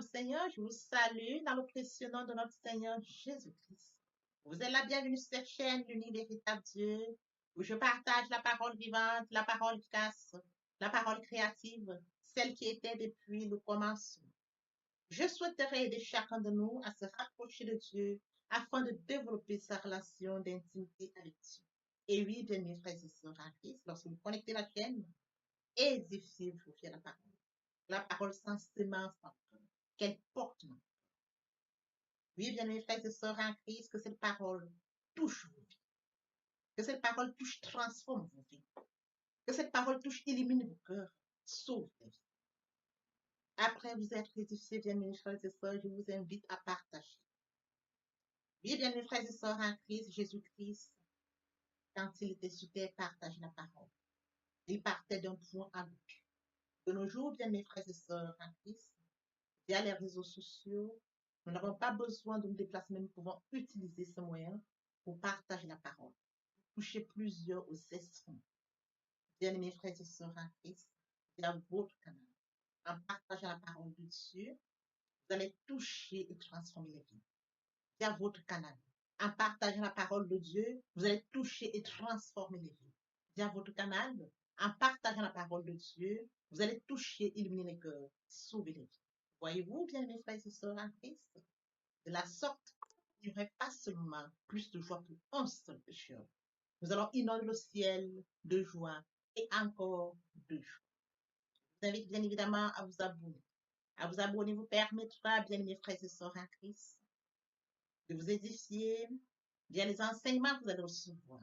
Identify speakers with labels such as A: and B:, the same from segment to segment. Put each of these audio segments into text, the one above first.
A: Seigneur, je vous salue dans le précieux nom de notre Seigneur Jésus-Christ. Vous êtes la bienvenue sur cette chaîne, l'unique véritable Dieu, où je partage la parole vivante, la parole efficace, la parole créative, celle qui était depuis le commencement. Je souhaiterais aider chacun de nous à se rapprocher de Dieu afin de développer sa relation d'intimité avec Dieu. Et oui, bien mes frères et sœurs en Christ, lorsque vous connectez la chaîne, édifiez-vous sur la parole. La parole sans sémence en cœur, qu'elle porte. Oui, bien mes frères et sœurs en Christ, que cette parole touche vos vies, que cette parole touche, transforme vos vies, que cette parole touche, illumine vos cœurs, sauve les vies. Après vous être édifiés, bien mes frères et sœurs, je vous invite à partager. Oui, bien mes frères et sœurs en Christ, Jésus-Christ, quand il était sur terre, partage la parole. Il partait d'un point à l'autre. De nos jours, bien mes frères et sœurs en Christ, via les réseaux sociaux, nous n'avons pas besoin de nous déplacer, mais nous pouvons utiliser ce moyen pour partager la parole, toucher plusieurs aux esprits. Bien-aimés frères et sœurs en Christ, via votre canal, en partageant la parole de Dieu, vous allez toucher et transformer les vies. Via votre canal, en partageant la parole de Dieu, vous allez toucher et transformer les vies. Via votre canal, en partageant la parole de Dieu, vous allez toucher, illuminer les cœurs, sauver les vies. Voyez-vous, bien mes frères et sœurs en Christ, de la sorte, il n'y aurait pas seulement plus de joie pour un seul pécheur. Nous allons inonder le ciel de joie et encore de joie. Je vous invite bien évidemment à vous abonner. À vous abonner vous permettra, bien mes frères et sœurs en Christ, de vous édifier via les enseignements que vous allez recevoir.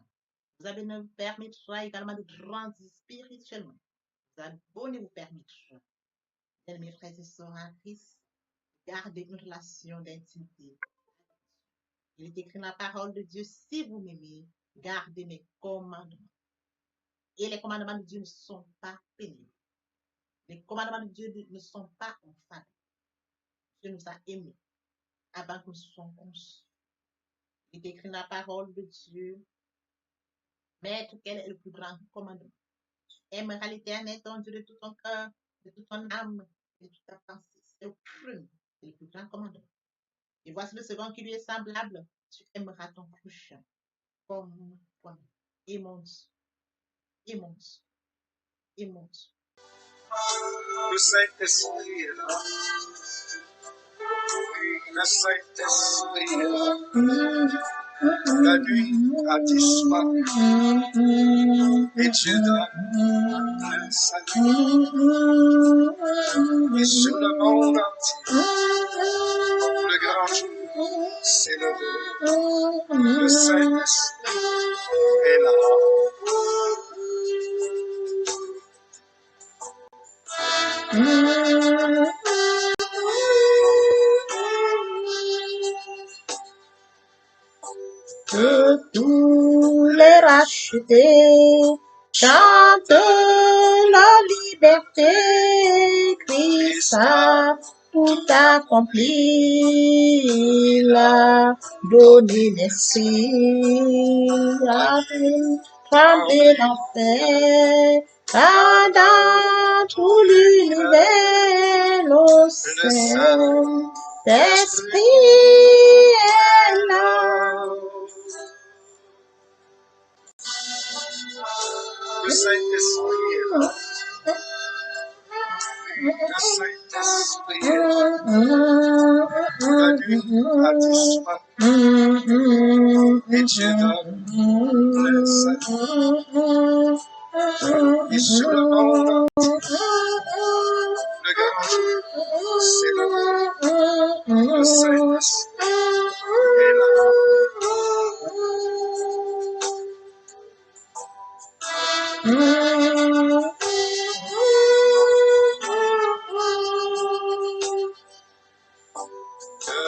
A: Vous abonner vous permettra également de grandir spirituellement. Vous abonner vous permettra, bien mes frères et sœurs en Christ, garder une relation d'intimité. Il est écrit dans la parole de Dieu, si vous m'aimez, gardez mes commandements. Et les commandements de Dieu ne sont pas pénibles. Les commandements de Dieu ne sont pas infâmes. Dieu nous a aimés avant que nous soyons conçus. Il est écrit dans la parole de Dieu, Maître, quel est le plus grand commandement? Aimeras l'Éternel, ton Dieu, de tout ton cœur, de toute ton âme, de toute ta pensée. C'est le premier, c'est le plus grand commandement. Et voici le second qui lui est semblable. Tu aimeras ton prochain comme toi-même. Et mon Dieu, et mon Dieu, et mon Dieu.
B: Le Saint-Esprit est là. Oui, le Saint-Esprit est là. La nuit a disparu et Dieu donne le salut. Et sur le monde entier, le grand jour s'est levé. Le Saint-Esprit est là.
C: Que tous les rachetés chantent la liberté, Christ a tout accompli, il a donné l'esprit, a fait trembler l'enfer, car dans tout l'univers, le Saint-Esprit est là.
B: Le Saint-Esprit est là. Le Saint-Esprit est là. La nuit a disparu et Dieu donne le salut. Et sur le monde entier, le grand jour s'est levé. Le Saint-Esprit est là.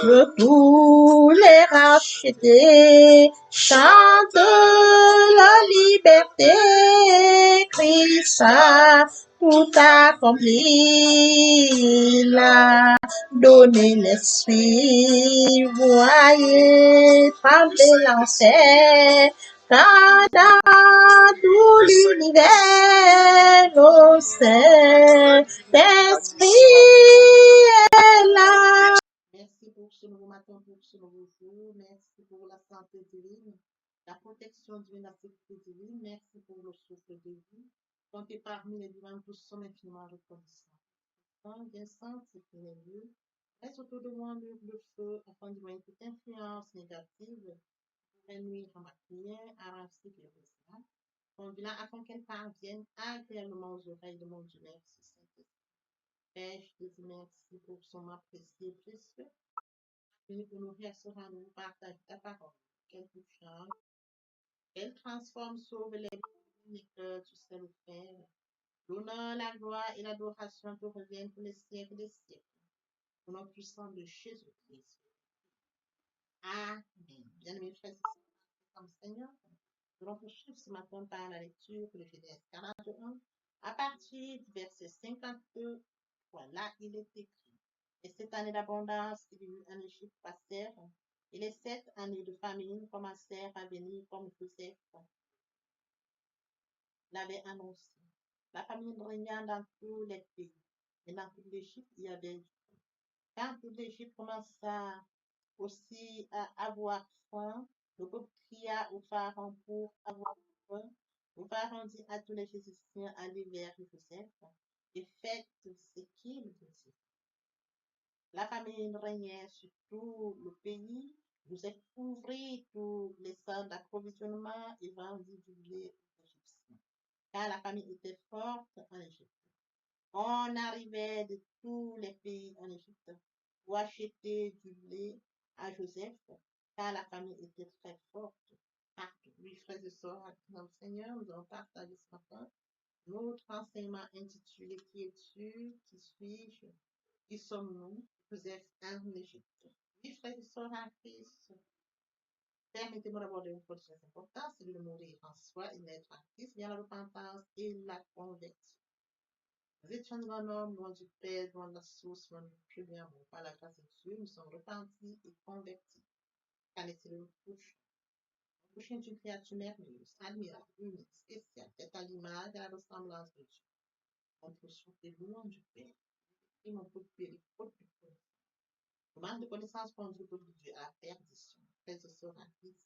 C: Que tous les rachetés chantent la liberté, Christ a tout accompli, il a donné l'esprit, voyez trembler l'enfer, car dans tout l'univers, le Saint-Esprit est là.
A: Dieu, merci pour la santé divine, la protection divine, la sécurité divine. Merci pour le souffle de vie. Comptez parmi les vivants, tous sommes infiniment reconnaissants. Bien senti pour les lieux. Reste autour de moi le feu afin d'éloigner toute influence négative pour nuire à ma prière, à ainsi que le ça. Conviant afin qu'elle parvienne agréablement aux oreilles de mon Dieu. Merci, Saint-Esprit. Père, je te dis merci pour son apprécié précieux. Venu pour nous réassurer, nous partager ta parole. Qu'elle vous change, qu'elle transforme, sauve les cœurs, tu sais le faire. L'honneur, la gloire et l'adoration te reviennent pour les siècles des siècles. Au nom puissant de Jésus-Christ. Amen. Bien-aimés frères et sœurs, comme Seigneur, nous allons poursuivre ce matin par la lecture de Genèse 41 à partir du verset 52. Voilà, il est écrit. Et cette année d'abondance qui vit en Égypte passèrent, et les 7 années de famine commencèrent à venir comme Joseph l'avait annoncé. La famine régna dans tous les pays, et dans toute l'Égypte, il y avait. Quand toute l'Égypte commença aussi à avoir faim, le peuple cria au Pharaon pour avoir faim. Le Pharaon dit à tous les Égyptiens, allez vers Joseph et faites ce qu'il vous dit. La famine régnait sur tout le pays. Joseph ouvrit tous les centres d'approvisionnement et vendit du blé aux Égyptiens. Car la famine était forte en Égypte. On arrivait de tous les pays en Égypte pour acheter du blé à Joseph, car la famille était très forte partout. Oui, frères et sœurs, dans le Seigneur, nous allons partager ce matin notre enseignement intitulé Qui es-tu? Qui suis-je? Qui sommes-nous? Joseph en Égypte. Oui, frères et sœurs en Christ, permettez-moi d'aborder une chose très importante, c'est de mourir en soi et naître en Christ, bien la repentance et la conversion. Nous étions grand homme, loin du Père, loin de la source, loin du premier amour. Par la grâce de Dieu, nous sommes repentis et convertis. Qu'en est-il de couche? Le couche est une créature merveilleuse, admirable, unique, spéciale, faite à l'image et à la ressemblance de Dieu. On peut souffrir loin du Père. Et on peut périr faute de connaissance. Le manque de connaissance conduit le peuple de Dieu à la perdition. Frères et sœurs en Christ,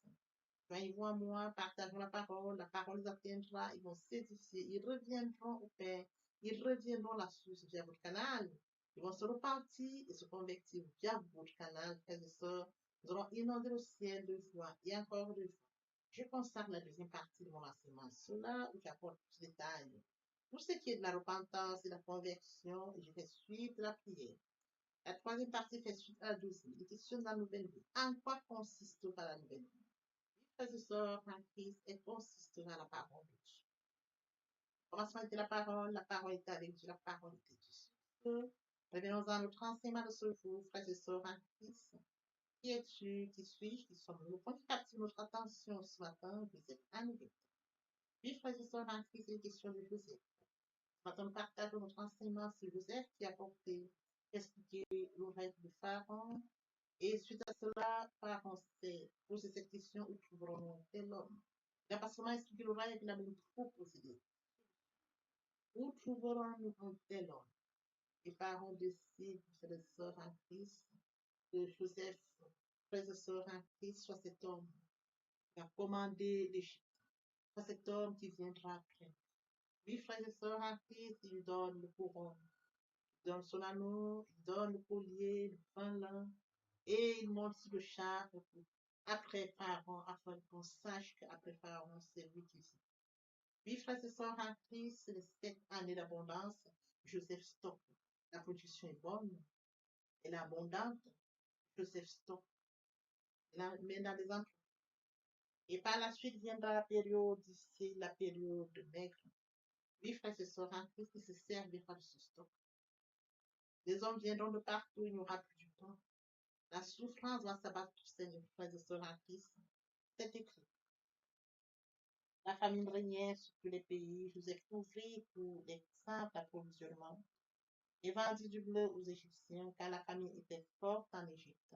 A: joignez-vous à moi, partageons la parole les atteindra, ils vont s'édifier, ils reviendront au Père, ils reviendront à la source via votre canal, ils vont se repentir et se convertir via votre canal, frères et sœurs. Nous allons inonder le ciel de joie et encore de joie. Je consacre la deuxième partie de mon enseignement à cela, où j'apporte plus de détails. Pour ce qui est de la repentance et de la conversion, je fais suite à la prière. La troisième partie fait suite à la deuxième. Il est question de la nouvelle vie. En quoi consistera la nouvelle vie? Frères et sœurs en Christ, elle consistera la parole de Dieu. Au commencement était la parole était avec Dieu, la parole était Dieu. Revenons à notre enseignement de ce jour, frères et sœurs en Christ. Qui es-tu? Qui suis-je? Qui sommes-nous? Le point qui captive notre attention ce matin, vous êtes en Égypte. Puis, frères et sœurs en Christ, il est question de Joseph. Ce matin, nous partageons notre enseignement sur Joseph qui a porté expliquer le rêve de Pharaon. Et suite à cela, Pharaon s'est posé cette question, où trouverons-nous un tel homme? Il n'a pas seulement expliqué le rêve, il a même proposé des. Où trouverons-nous un tel homme? Et Pharaon décide, frères et sœurs en Christ, que Joseph, frères et sœurs en Christ, soit cet homme qui a commandé l'Égypte, soit cet homme qui viendra après. Oui, frères et sœurs en Christ, il donne le couronne, il donne son anneau, il donne le collier, le fin lin, et il monte sur le char après Pharaon, afin qu'on sache qu'après Pharaon, c'est lui qui vit. Oui, frères et sœurs en Christ, les 7 années d'abondance, Joseph stocke. La production est bonne, elle est abondante, Joseph stocke. Il la met dans les emplois. Et par la suite viendra la période ici, la période maigre. Oui, frères et sœurs en Christ, il se servira de ce stock. Les hommes viendront de partout, il n'y aura plus du temps. La souffrance va s'abattre sur les frères et sœurs en Christ. C'est écrit. La famine régnait sur tous les pays. Joseph ouvrit pour les simples approvisionnements et vendit du blé aux Égyptiens, car la famine était forte en Égypte.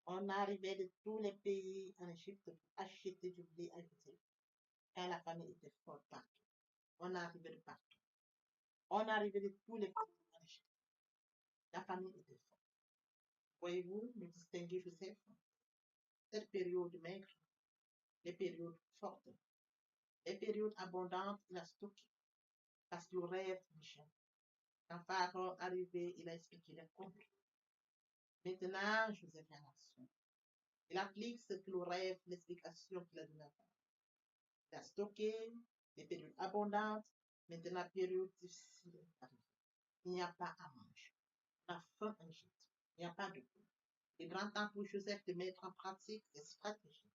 A: On arrivait de tous les pays en Égypte pour acheter du blé à Joseph, car la famine était forte partout. On arrivait de partout. On arrivait de tous les pays en Égypte. La famine était forte. Voyez-vous, le distinguer Joseph? cette période maigre, les périodes fortes, les périodes abondantes, il a stocké. Parce que le rêve, Michel, quand Pharaon est arrivé, il a expliqué les comptes. Maintenant, Joseph est en action. Il applique ce que le rêve, l'explication qu'il a donnée. Il a stocké des périodes abondantes. Maintenant, la période difficile arrive. Il n'y a pas à manger. La faim en Égypte. Il n'y a pas de pain. Il est grand temps pour Joseph de mettre en pratique des stratégies.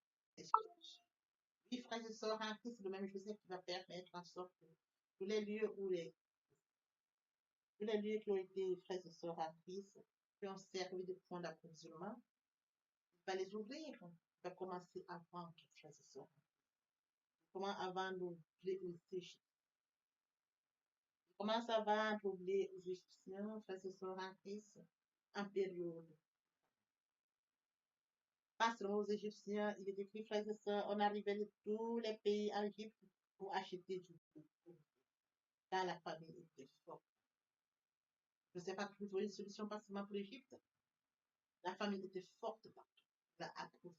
A: Oui, frères et sœurs, en Christ, c'est le même Joseph qui va permettre en sorte que tous les lieux tous les lieux qui ont été frères et sœurs en Christ, qui ont servi de point d'approvisionnement, il va les ouvrir. Il va commencer à vendre, frères et sœurs. Comment à vendre au blé aux Égyptiens. Il commence à vendre au blé aux Égyptiens, frères et sœurs en Christ, en période. Pas seulement aux Égyptiens, il est écrit, frères et sœurs, on arrivait de tous les pays en Égypte pour acheter du blé. Quand la famille était forte. Je ne sais pas trouver une solution pas seulement pour l'Égypte. La famille était forte partout. La approuvé.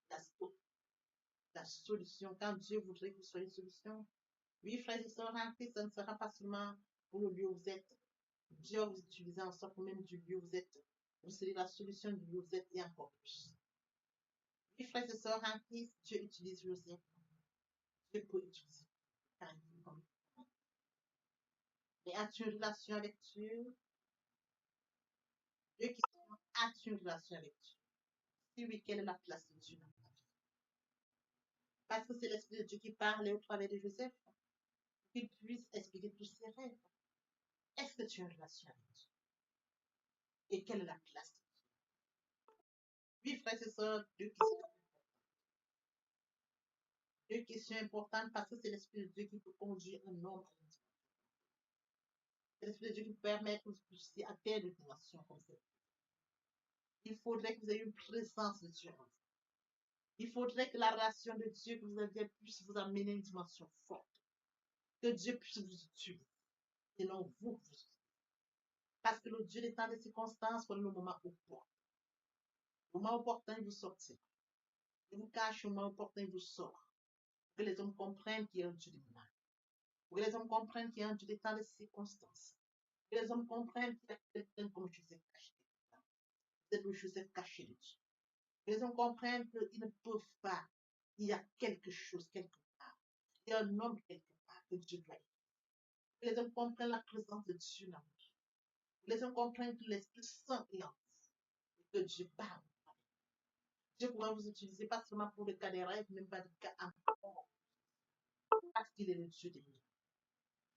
A: La, la solution, quand Dieu voudrait que ce soit une solution, oui, frères et sœurs en Christ, ça ne sera pas seulement pour le lieu où vous êtes. Dieu va vous utiliser en sorte même du lieu où vous êtes. Vous serez la solution du lieu où vous êtes et encore plus. Oui, frères et sœurs en Christ, Dieu utilise Joseph. Dieu peut utiliser. Mais as-tu une relation avec Dieu? Dieu qui as-tu une relation avec Dieu? Si oui, quelle est la place de Dieu dans ta vie? Parce que c'est l'Esprit de Dieu qui parle au travers de Joseph, qu'il puisse expliquer tous ses rêves. Est-ce que tu as une relation avec Dieu? Et quelle est la place de Dieu? Oui, frères et sœurs, deux questions importantes parce que c'est l'Esprit de Dieu qui peut conduire un homme à une dimension. C'est l'Esprit de Dieu qui peut permettre que vous puissiez atteindre une dimension comme cette. Il faudrait que vous ayez une présence de Dieu en vous. Il faudrait que la relation de Dieu que vous avez puisse vous amener à une dimension forte. Que Dieu puisse vous utiliser. Et non vous vous utilisez. Parce que le Dieu des temps des circonstances, pour le moment opportun. Au moment opportun, il vous sortira. Il vous cache au moment opportun, il vous sort. Pour que les hommes comprennent qu'il y a un Dieu des miracles. Pour que les hommes comprennent qu'il y a un Dieu des temps des circonstances. Pour que les hommes comprennent qu'il y a quelqu'un comme Joseph caché. Vous êtes le Joseph caché de Dieu. Pour que les hommes comprennent qu'ils ne peuvent pas. Il y a quelque chose quelque part. Il y a un homme quelque part que Dieu doit aider. Que les hommes comprennent la présence de Dieu dans vous. Que les hommes comprennent que l'Esprit Saint est en vous. Et que Dieu parle. Dieu pourra vous utiliser pas seulement pour le cas des rêves, même pas le cas encore. Parce qu'il est le Dieu des miracles.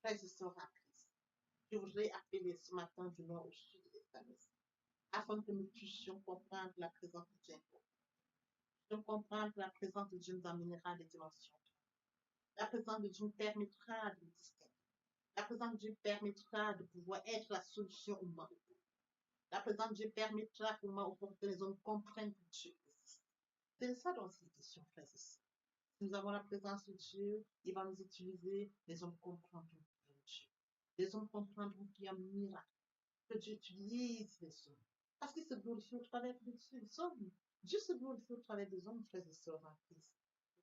A: Frères et sœurs en Christ, je voudrais appeler ce matin du nord au sud de l'Église, afin que nous puissions comprendre la présence de Dieu. Nous comprendre que la présence de Dieu nous amènera à des dimensions. La présence de Dieu nous permettra de distinguer. La présence de Dieu permettra de pouvoir être la solution au moment opportun. La présence de Dieu permettra qu'au moment opportun, les hommes comprennent que Dieu existe. C'est ça dont il est question, frères et sœurs. Si nous avons la présence de Dieu, il va nous utiliser, les hommes comprendront qu'il y a Dieu. Les hommes comprendront qu'il y a un miracle, que Dieu utilise les hommes. Parce qu'il se glorifie au travers des hommes. Dieu se glorifie au travers des hommes, frères et sœurs en Christ.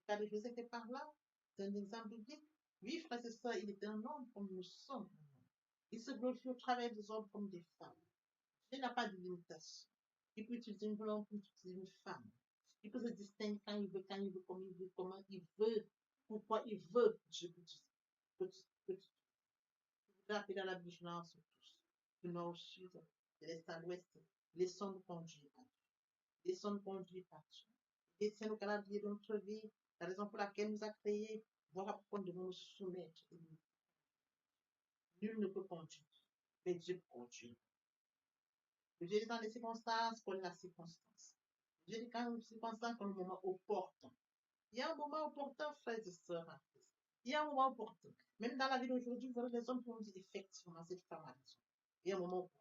A: Le cas de Joseph est par là, c'est un exemple biblique. Oui, frères et sœurs, il était un homme comme nous sommes. Il se glorifie au travers des hommes comme des femmes. Dieu n'a pas de limitation. Il peut utiliser une femme, il peut utiliser une femme. Il peut se distinguer quand il veut, comme il veut, comment il veut, pourquoi il veut. Dieu peut utiliser. Je voudrais appeler à la vigilance sur tous. Du nord au sud, de l'est à l'ouest. Laissons-nous conduire par Dieu. Laissons-nous conduire par Dieu. Laissez-nous calendrier de notre vie, la raison pour laquelle nous a créés, voilà pourquoi nous devons nous soumettre. Nul ne peut conduire, mais Dieu peut conduire. Dieu est dans les circonstances, pour la circonstance. Dieu est dans les circonstances, pour le moment opportun. Il y a un moment opportun, frères et sœurs en Christ. Il y a un moment opportun. Même dans la vie d'aujourd'hui, vous verrez les hommes qui vont dire effectivement, cette femme a raison. Il y a un moment opportun.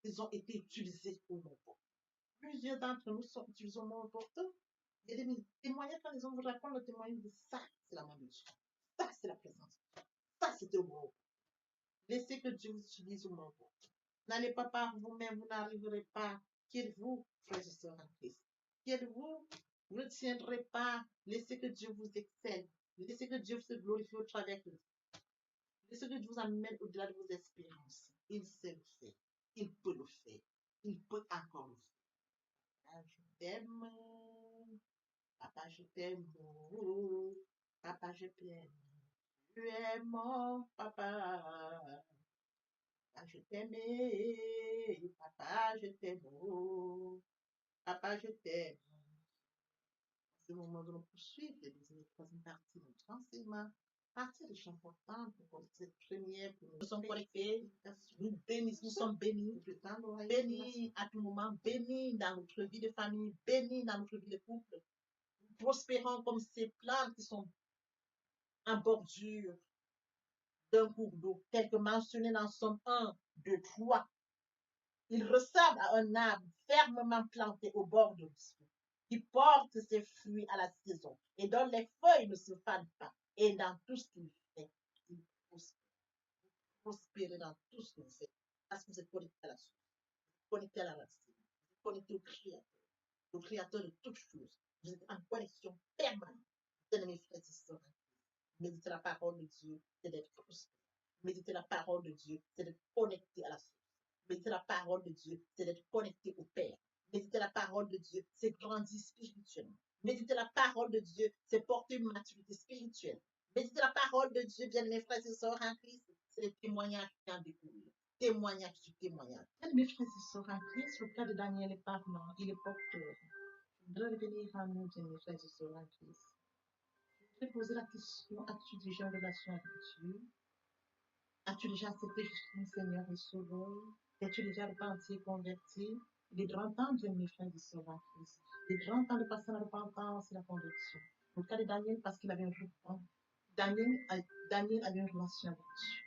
A: Ils ont été utilisés au moment opportun. Plusieurs d'entre nous sont utilisés au moment opportun. Il y a des témoignages quand les hommes vous racontent le témoignage de ça, c'est la main de Dieu. Ça, c'est la présence. Ça, c'était au moment opportun. Laissez que Dieu vous utilise au moment opportun. N'allez pas par vous-même, vous n'arriverez pas. Qui êtes-vous, frères et sœurs en Christ? qui êtes-vous? Vous ne tiendrez pas. Laissez que Dieu vous excelle. Laissez que Dieu se glorifie au travers de vous. Laissez que Dieu vous amène au-delà de vos espérances. Il sait le faire. Il peut le faire. Il peut encore le faire. Ah, je t'aime. Papa, je t'aime. Oh, papa, je t'aime. Tu es mon papa. Papa, je t'aime. Papa, je t'aime. Oh, papa, je t'aime. C'est le moment de nous poursuivre les deuxième et troisième partie de notre enseignement. Partie des chants importants pour cette première, pour nous sommes connectés, nous bénissons, nous sommes bénis, bénis à tout moment, bénis dans notre vie de famille, bénis dans notre vie de couple, prospérons comme ces plantes qui sont en bordure d'un cours d'eau, tel que mentionné dans Somme 1, 2, 3. Il ressemble à un arbre fermement planté au bord de l'eau, qui porte ses fruits à la saison et dont les feuilles ne se fanent pas. Et dans tout ce qu'il fait, il prospère dans tout ce qu'il fait. Parce que vous êtes connecté à la source, connecté à la racine, vous êtes connecté au Créateur de toutes choses. Vous êtes en connexion permanente. Bien-aimés frères et sœurs, méditer la parole de Dieu, c'est d'être prospère. Méditer la parole de Dieu, c'est d'être connecté à la source. Méditer la parole de Dieu, c'est d'être connecté au Père. Méditer la parole de Dieu, c'est grandir spirituellement. Méditer la parole de Dieu, c'est porter une maturité spirituelle. Méditer la parole de Dieu, bien mes frères et sœurs en Christ, c'est le témoignage qui en découle. Témoignage sur témoignage. Bien mes frères et sœurs en Christ, le cas de Daniel est parlant, il est porteur. Je voudrais revenir à nous, bien mes frères et sœurs en Christ. Je voudrais poser la question, as-tu déjà une relation avec Dieu? As-tu déjà accepté Jésus Seigneur et Sauveur? Es-tu déjà repenti et converti? Il est grand temps de mes frères et sœurs en Christ. Il est grand temps de passer la repentance et la conversion. Dans le cas de Daniel, parce qu'il avait un repent. Daniel avait une relation avec Dieu.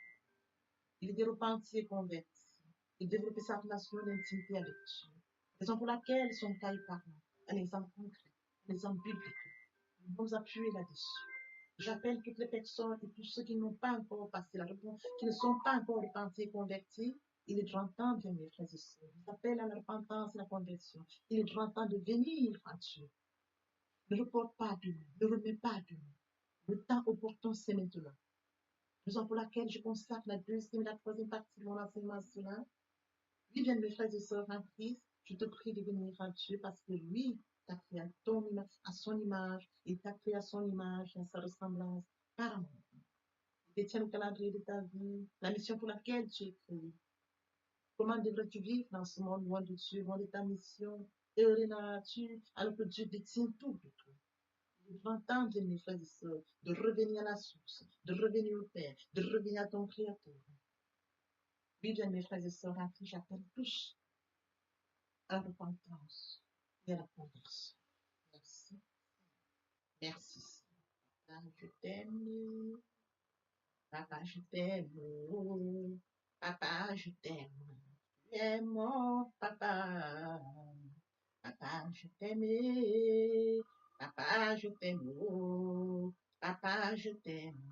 A: Il était repenti et converti. Il développait sa relation d'intimité avec Dieu. Raison pour laquelle son cas est parlant. Un exemple concret, un exemple biblique. Nous nous appuyer là-dessus. J'appelle toutes les personnes et tous ceux qui n'ont pas encore passé la repentance, qui ne sont pas encore repentis et convertis. Il est grand temps, bien mes frères et sœurs. J'appelle à la repentance et la conversion. Il est grand temps de venir à Dieu. Ne reporte pas demain, ne remets pas demain. Le temps opportun, c'est maintenant. Raison pour laquelle je consacre la deuxième et la troisième partie de mon enseignement cela. Oui, bien mes frères et sœurs en Christ, je te prie de venir à Dieu parce que lui t'a créé à son image, il t'a créé à son image, à sa ressemblance, par amour. Il détient le calendrier de ta vie, la mission pour laquelle tu es créé. Comment devrais-tu vivre dans ce monde loin de Dieu, loin de ta mission, heureux dans la nature, alors que Dieu détient tout de toi? Il est grand temps, bien mes frères et sœurs, de revenir à la source, de revenir au Père, de revenir à ton Créateur. Oui, bien mes frères et sœurs, à qui j'appelle tous à la repentance et à la conversion. Merci. Merci. Papa, je t'aime. Papa, je t'aime. Oh, papa, je t'aime. Tu es mon papa. Papa, je t'aime. Papa, je t'aime. Oh, papa, je t'aime.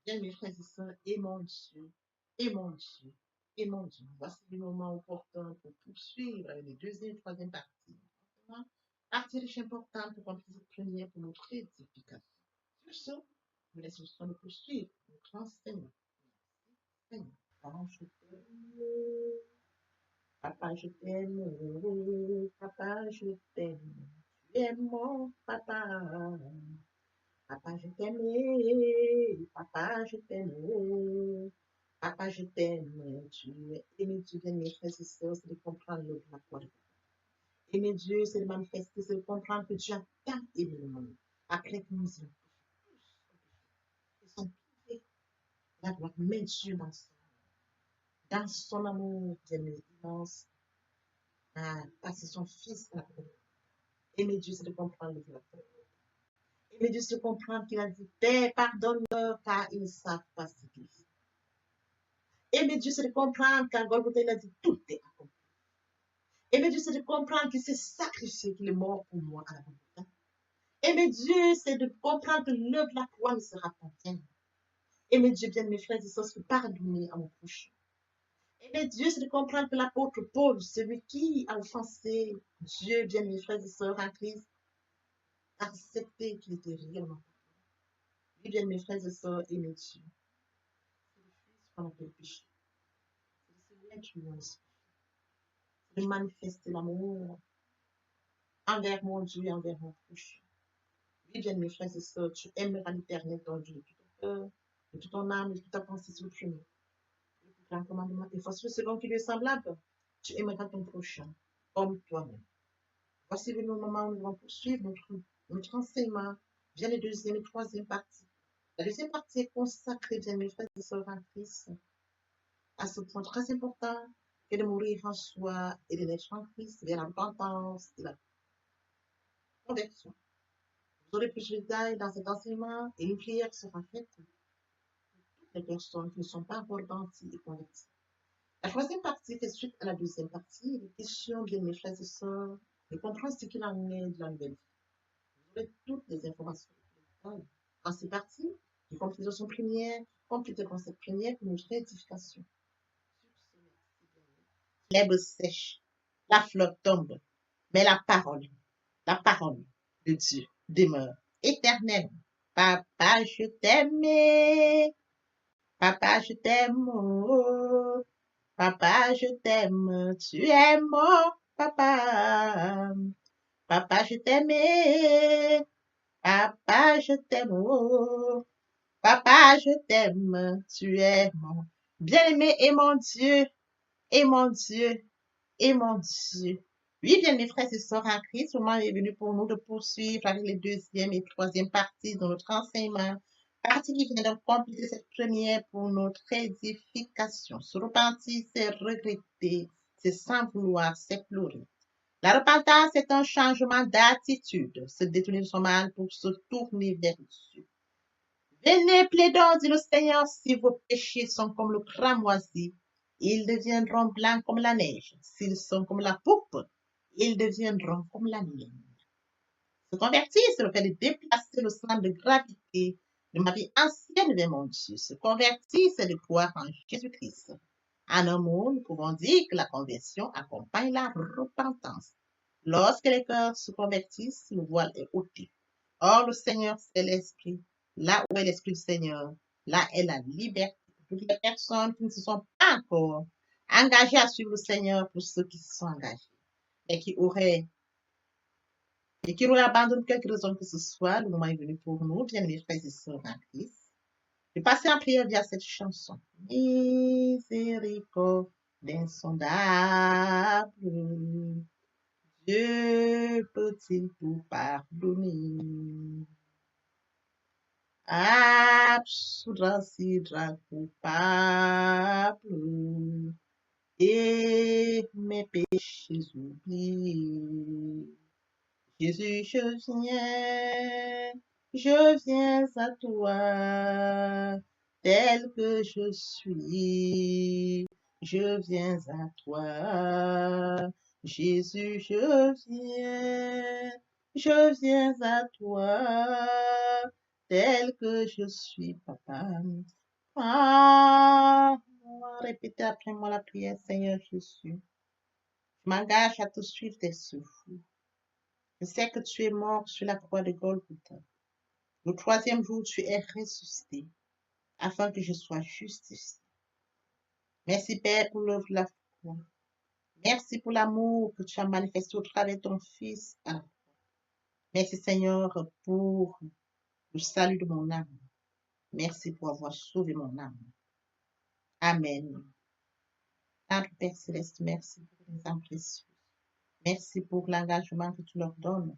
A: Bien, mes frères et sœurs, et mon Dieu, et mon Dieu, et mon Dieu. Voici le moment opportun pour poursuivre avec les deuxième et troisième parties. Partie riche importante pour remplir cette première pour notre édification. Sur ce, nous laissons le temps de poursuivre notre enseignement. Merci. Papa, je t'aime. Papa, je t'aime. Papa, je t'aime. Tu es mon papa. Papa, je t'aime. Papa, je t'aime. Papa, je t'aime. Tu es aimé, tu viens, mes frères et sœurs, c'est de comprendre le la foi de aimer Dieu, c'est de manifester, c'est de comprendre que Dieu a tant aimé le monde. Après que nous sommes tous, ils sont privés la gloire, mais Dieu dans son amour, bien immense, a passé son Fils à la croix. Aimer Dieu, c'est de comprendre le la Aimer Dieu, c'est de comprendre qu'il a dit, Père, pardonne-leur, car ils ne savent pas ce qu'ils font. Aimer Dieu, c'est de comprendre qu'à Golgotha, il a dit, tout est accompli. Aimer Dieu, c'est de comprendre qu'il s'est sacrifié, qu'il est mort pour moi à la Golgotha. Aimer Dieu, c'est de comprendre que l'œuvre de la croix ne sera pas vaine. Aimer Dieu, bien mes frères et sœurs, c'est pardonner à mon prochain. Aimer Dieu, c'est de comprendre que l'apôtre Paul, celui qui a offensé Dieu, bien mes frères et sœurs en Christ, a accepté qu'il était réellement. Oui, bien mes frères et sœurs, aimer Dieu. C'est de fuir ce qu'on appelle le péché. C'est de se mettre dans l'esprit. C'est de manifester l'amour envers mon Dieu et envers mon prochain. Oui, bien mes frères et sœurs, tu aimeras l'Éternel ton Dieu de tout ton cœur, de toute ton âme, de toute ta pensée sur le chemin. Le grand commandement est facile selon qu'il est semblable. Tu aimeras ton prochain comme toi-même. Voici le moment où nous allons poursuivre notre enseignement via les deuxième et troisième parties. La deuxième partie est consacrée, bien mes frères et sœurs en Christ, à ce point très important que de mourir en soi et de naître en Christ vers la repentance et la conversion. Vous aurez plus de détails dans cet enseignement et une prière sera faite pour toutes les personnes qui ne sont pas encore repenties et converties. La troisième partie fait suite à la deuxième partie. Les questions, bien mes frères et sœurs, de comprendre ce qu'il en est de la nouvelle vie. Vous aurez toutes les informations. Quand c'est parti, nous compléterons première, compléterons cette première pour notre édification. L'herbe sèche, la fleur tombe, mais la parole de Dieu demeure éternelle. Papa, je t'aime. Papa, je t'aime. Oh. Papa, je t'aime. Tu es mon papa. Papa, je t'aime. Papa, je t'aime. Oh. Papa, je t'aime. Tu es mon bien-aimé et mon Dieu. Et mon Dieu. Et mon Dieu. Oui, bien mes frères et sœurs en Christ, le moment est venu pour nous de poursuivre avec les deuxième et troisième parties de notre enseignement. Partie qui vient de compléter cette première pour notre édification. Se repentir, c'est regretter, c'est sans vouloir, c'est pleurer. La repentance est un changement d'attitude, se détourner de son mal pour se tourner vers Dieu. Venez, plaidons, dit le Seigneur, si vos péchés sont comme le cramoisi, ils deviendront blancs comme la neige. S'ils sont comme la pourpre, ils deviendront comme la laine. Se convertir, c'est le fait de déplacer le centre de gravité de ma vie ancienne vers mon Dieu. Se convertir, c'est de croire en Jésus-Christ. En un mot, nous pouvons dire que la conversion accompagne la repentance. Lorsque les cœurs se convertissent, le voile est ôté. Or, le Seigneur, c'est l'Esprit. Là où est l'Esprit du Seigneur, là est la liberté. Pour toutes les personnes qui ne se sont pas encore engagées à suivre le Seigneur, pour ceux qui se sont engagés et qui auraient abandonné quelque raison que ce soit, le moment est venu pour nous, bien mes frères et sœurs en Christ, de passer en prière via cette chanson. Miséricorde insondable, Dieu peut-il tout pardonner? Absoudre si coupable et mes péchés oubliés. Jésus, je viens à toi, tel que je suis. Je viens à toi, Jésus, je viens à toi, tel que je suis, papa. Ah, répétez après moi la prière, Seigneur Jésus. Je m'engage à te suivre tes souffles. Je sais que tu es mort sur la croix de Golgotha. Le troisième jour, tu es ressuscité afin que je sois justifié. Merci, Père, pour l'œuvre de la croix. Merci pour l'amour que tu as manifesté au travers de ton Fils. Merci, Seigneur, pour le salut de mon âme. Merci pour avoir sauvé mon âme. Amen. Notre Père Céleste, merci pour les âmes précieuses. Merci pour l'engagement que tu leur donnes.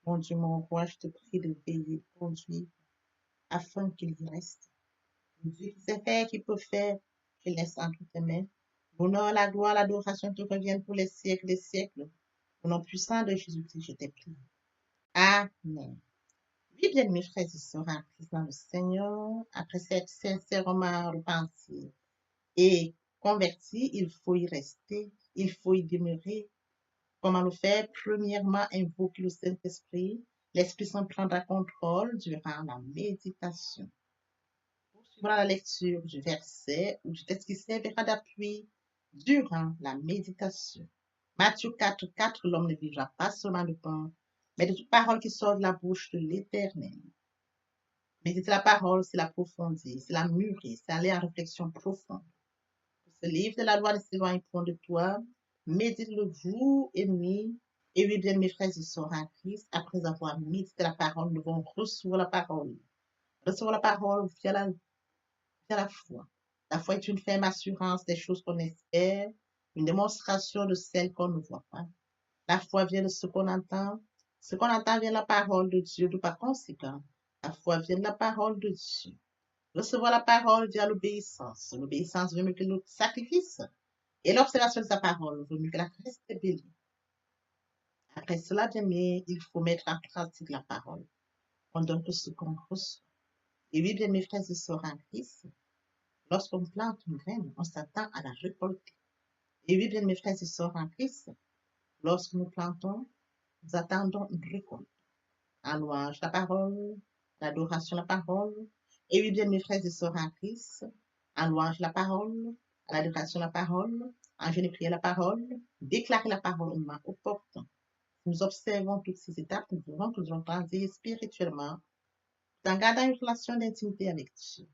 A: Mon Dieu, mon roi, je te prie de veiller, de conduire, afin qu'ils y restent. Dieu qui sait faire, qui peut faire, je laisse entre tes mains. L'honneur, la gloire, l'adoration te reviennent pour les siècles des siècles. Au nom puissant de Jésus-Christ, je t'ai prié. Amen. Oui, bien, mes frères et sœurs en Christ dans le Seigneur, après s'être sincèrement repenti et converti, il faut y rester, il faut y demeurer. Comment le faire? Premièrement, invoquer le Saint-Esprit. L'Esprit Saint prendra contrôle durant la méditation. Poursuivra la lecture du verset ou du texte qui servira d'appui durant la méditation. Matthieu 4, 4, l'homme ne vivra pas seulement de pain, mais de toute parole qui sort de la bouche de l'Éternel. Méditer la parole, c'est l'approfondir, c'est la mûrir, c'est aller en réflexion profonde. Ce livre de la loi ne s'éloigne point de toi, médite-le jour et nuit. Et oui, bien, mes frères et sœurs en Christ, après avoir médité la parole, nous devons recevoir la parole. Recevoir la parole via la foi. La foi est une ferme assurance des choses qu'on espère, une démonstration de celles qu'on ne voit pas. La foi vient de ce qu'on entend. Ce qu'on entend vient de la parole de Dieu, de par conséquent. La foi vient de la parole de Dieu. Recevoir la parole via l'obéissance. L'obéissance veut mieux que le sacrifice. Et l'observation de sa parole vaut mieux que la rébellion. Après cela, bien aimé, il faut mettre en pratique la parole. On donne tout ce qu'on reçoit. Et oui, bien mes frères et sœurs en Christ, lorsqu'on plante une graine, on s'attend à la récolter. Et oui, bien mes frères et sœurs en Christ, lorsque nous plantons, nous attendons une récolte. En louange la parole, l'adoration la parole. Et oui, bien mes frères et sœurs en Christ, en louange la parole, à l'adoration la parole, en jeûne et prière la parole, déclarer la parole au moment opportun. Nous observons toutes ces étapes, nous devons grandir spirituellement en gardant une relation d'intimité avec Dieu.